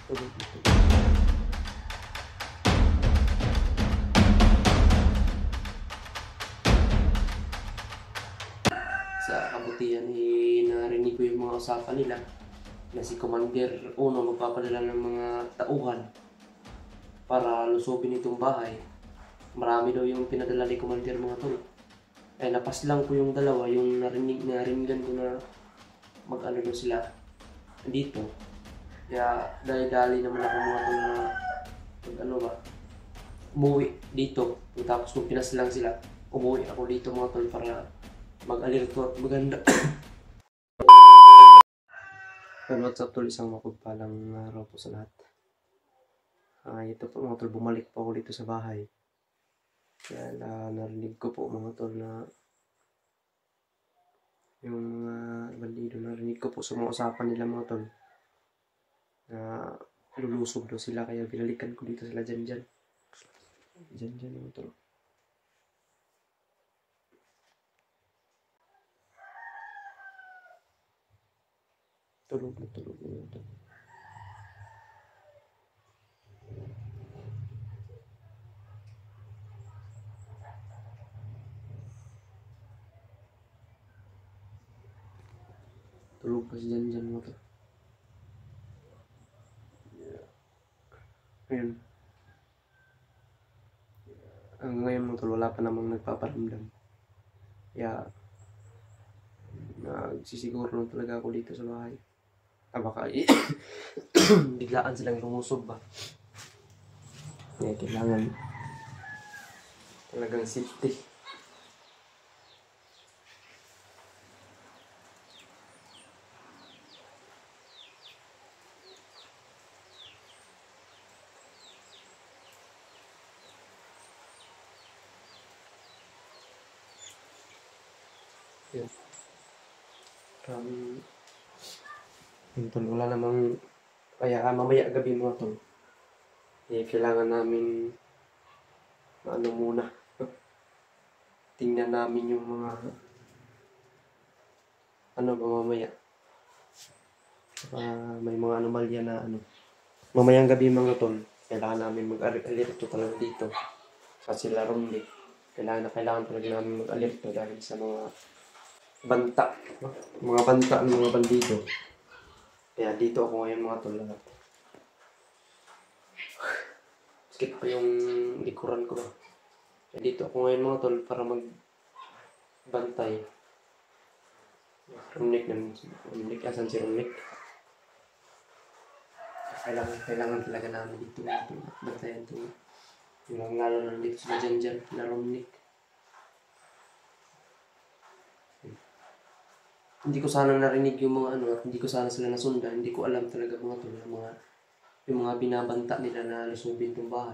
Tulog na tulog. Sa kabutihan narinig ko yung mga usapan nila na si Commander Uno magpapadala ng mga tauhan para lusubin itong bahay. Marami daw yung pinadala ni Commander mga tol. Eh napaslang ko yung dalawa, yung nariningan ko na mag-ano daw sila dito. Kaya dali-dali naman ako mga tol na mag-ano ba, umuwi dito. Tapos kung pinaslang sila, umuwi ako dito mga tol para mag-alerto at maganda. And what's up tol, isang mapagpalang araw po sa lahat. Ito po mga tol, bumalik po ako dito sa bahay. Kaya narinig ko po mga tol na yung mga bandido, narinig ko po sa mga usapan nila mga tol na lulusob daw sila, kaya binalikan ko dito sila dyan mga tol. Tulog na tulog mga tol. Tulog kasi dyan mga tol. Ayun. Hanggang ngayon mga tol, wala pa namang nagpaparamdam. Kaya nagsisiguro na talaga ako dito sa bahay. Baka biglaan silang lumusob ba. Kaya kailangan talagang safety. Yun. Yun tol, wala namang, kaya mamaya gabi mga tol, kailangan namin ano muna, tingnan namin yung mga ano ba mamaya, may mga anomalya na ano. Mamayang gabi mga tol, kailangan namin mag-alerto talaga dito kasi larong din. Kailangan talaga namin mag-alerto dahil sa mga banta ng mga bandido. Kaya dito ako ngayon mga tol. Skip ko yung likuran ko ba. Kaya dito ako ngayon mga tol para magbantay. Rumnik, asan si Rumnik? Kailangan talaga namin dito mga tol. Bantayan ito. Yung lalo na dito sila dyan na Rumnik. Hindi ko sana narinig yung mga ano, at hindi ko sana sila nasundan. Hindi ko alam talaga mga tol, yung mga binabanta nila na lusubin itong bahay.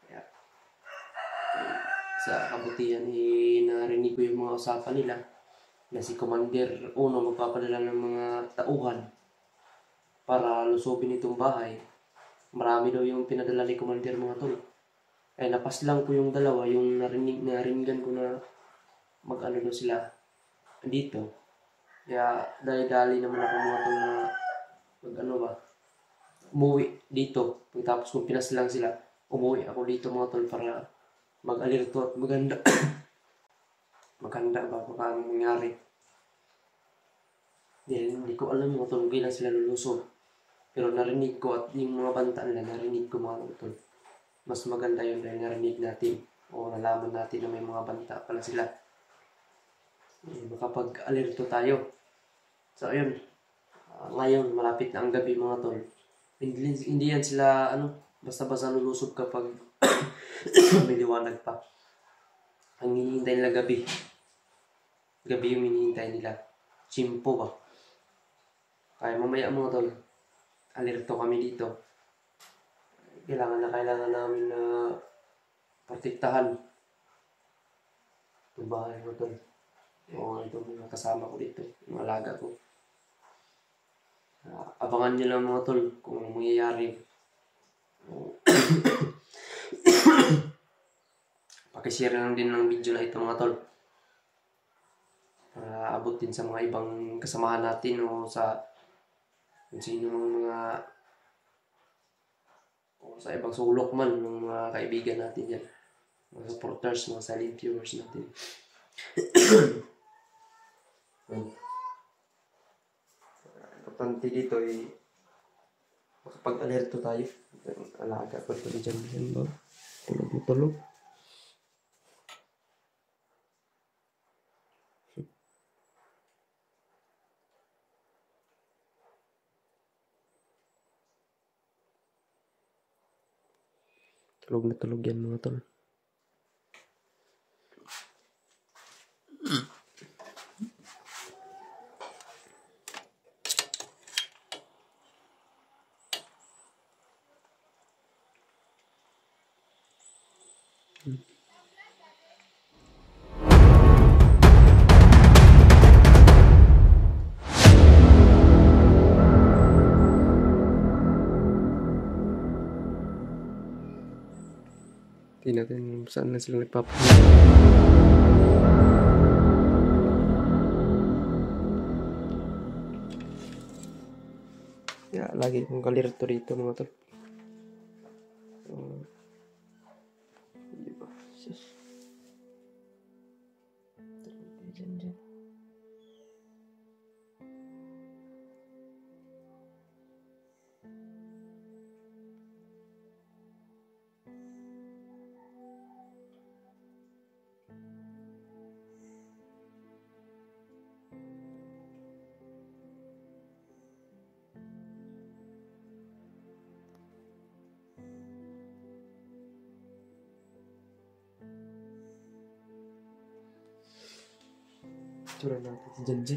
Kaya, sa kabutihan narinig ko yung mga usapan nila na si Commander Uno magpapadala ng mga tauhan para lusubin itong bahay. Marami daw yung pinadala ni Commander mga tol. Ay napaslang ko yung dalawa, yung nariningan ko na mag-ano daw sila dito. Kaya dali-dali naman ako mga tol na mag-ano ba, umuwi dito. Tapos kung pinaslang sila, umuwi ako dito mga tol para mag-alerto at maganda. Maganda ba baka mangyari. Hindi ko alam mga tol, kailan sila lulusob. Pero narinig ko at yung mga banta nila, narinig ko mga tol. Mas maganda yun dahil narinig natin o nalaman natin na may mga banta pala sila. Makapag-alerto tayo. So ayun, ngayon malapit na ang gabi mga tol. Hindi yan sila basta-basta lulusob kapag may liwanag pa. Ang hinihintay nila gabi yung hinihintay nila. Chimpo ba? Kaya mamaya mga tol, alerto kami dito. Kailangan namin na protektahan itong bahay mo tol. O itong mga kasama ko dito, yung alaga ko. Abangan nyo lang mga tol kung anong mangyayari. Pakishare lang din ng video na ito mga tol. Para abot din sa mga ibang kasamahan natin o sa kung sino mga o sa ibang sulok man ng mga kaibigan natin yan, mga supporters, mga silent viewers natin. Importante dito ay makapag-alerto tayo. Alaga ko ito dyan ba? Tulog na tulog. Tulog na tulog yan mga tol. Tingnan natin saan na sila nagpapahinga. Ya, lagi kong kalirto rito mga tol. Diba? Dyan. Tura natin si Janjan.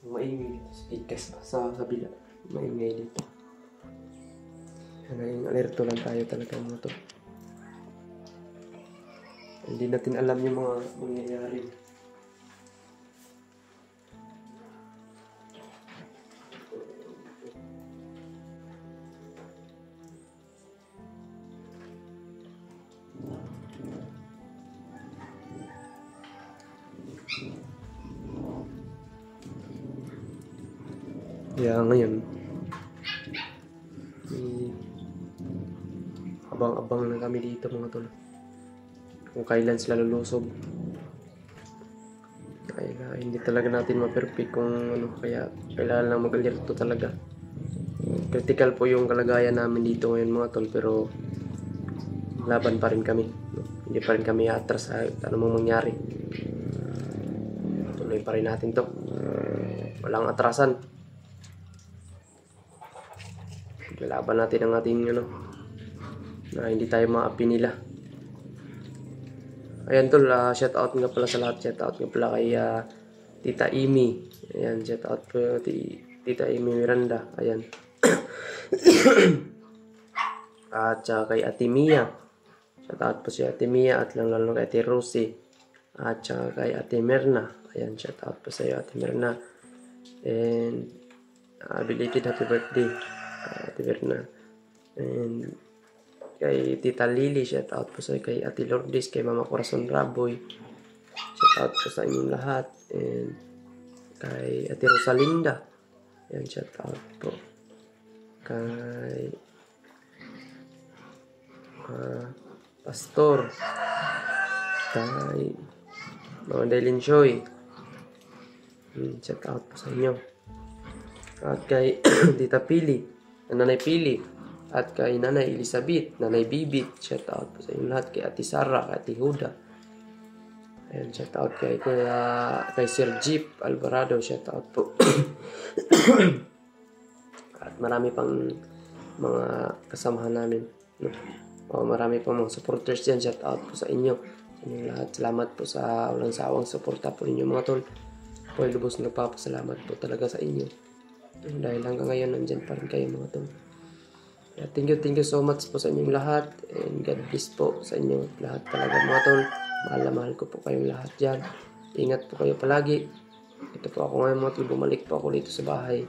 Maingay dito sa ikas pa sa kabila. Maingay dito. Kaya alerto lang tayo talaga mga to. Hindi natin alam yung mga mangyayari. Kaya ngayon, abang-abang na kami dito mga tol. Kung kailan sila lulusob. Kaya hindi talaga natin ma-perfect kung ano, kaya kailangan lang mag-alerto talaga. Critical po yung kalagayan namin dito ngayon mga tol, pero laban pa rin kami. Hindi pa rin kami atras sa anumang mangyari. Tuloy pa rin natin to. Walang atrasan. Lalaban natin ang ating na hindi tayo maapi nila. Ayan tol, shout out nga pala sa lahat. Shout out nga pala kay Tita Amy. Ayan, shout out po Tita Amy Miranda. Ayan. At kay Ate Mia. Shout out po si Ate Mia at lalo kay Ate Rosie. At kay Ate Merna. Ayan, shout out po sa iyo Ate Merna. And belated happy birthday Ate Merna. And kay Tita Lily, shout out po sa kay Ate Lourdes, kay Mama Corazon Raboy. Shout out po sa inyong lahat. And kay Ate Rosalinda. Ayan, shout out po. Kay Pastor. Kay Mama Delin Choy. Shout out po sa inyo. At kay Tita Pili, Nanay Pili, at kay Nanay Elizabeth, Nanay Bibit, shout out po sa inyo lahat. Kay Ate Sarah, kay Ate Huda. Ayan, shout out kay Sir Jeep Alvarado, shout out po. At marami pang mga kasamahan namin. Marami pang mga supporters dyan, shout out po sa inyo. Sa inyong lahat, salamat po sa walang sawang suporta po ninyo mga tol. Po, lubos na nagpapasalamat po talaga sa inyo. Dahil hanggang ngayon nandyan pa rin kayo mga tol. Thank you so much po sa inyong lahat. And God bless po sa inyo lahat talaga mga tol. Mahal na mahal ko po kayong lahat dyan. Ingat po kayo palagi. Ito po ako ngayon mga tol. Bumalik po ako dito sa bahay.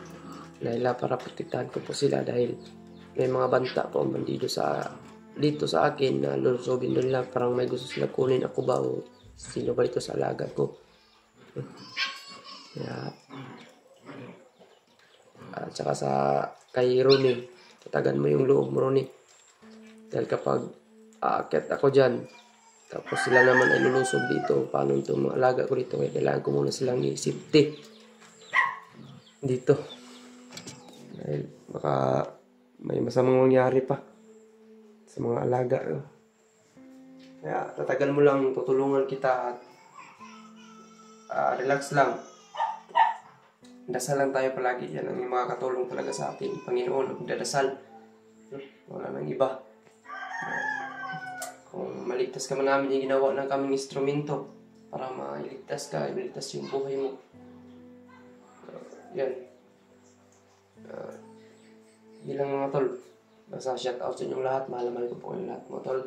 Dahil para protektahan ko po sila. Dahil may mga banta po ang bandido dito sa akin na lulusubin nila. Parang may gusto sila kunin ako ba o sino ba dito sa alaga ko. Kaya, at saka sa kay Ronnie, tatagan mo yung loob mo, Ronnie. Dahil kapag aakyat ako dyan, tapos sila naman ay lulusob dito, paano ito mga alaga ko dito? Kaya kailangan ko muna silang i-safety dito. Dahil baka may masamang mangyari pa sa mga alaga. Kaya tatagal mo lang, tutulungan kita at relax lang. Dasal lang tayo palagi. Yan ang makakatulong talaga sa atin. Panginoon, magdadasal. Wala nang iba. Kung maligtas ka man namin, yung ginawa ng kaming instrumento para mailigtas ka, iligtas yung buhay mo. Yan. Bilang mga tol, basta shout out sa inyong lahat. Mahal ko po kayong lahat mga tol.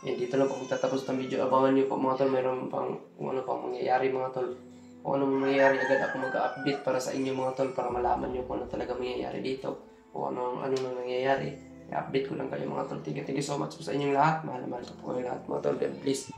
Yan, dito lang po magtatapos ng video. Abangan nyo po mga tol, mayroon pang kung ano pang mangyayari mga tol. Kung ano mangyayari, agad ako mag-update para sa inyo mga tol, para malaman nyo kung ano talaga mangyayari dito. O ano nang nangyayari. I-update ko lang kayo mga tol. Thank you so much po sa inyong lahat. Mahal ko po kayong lahat mga tol. God bless.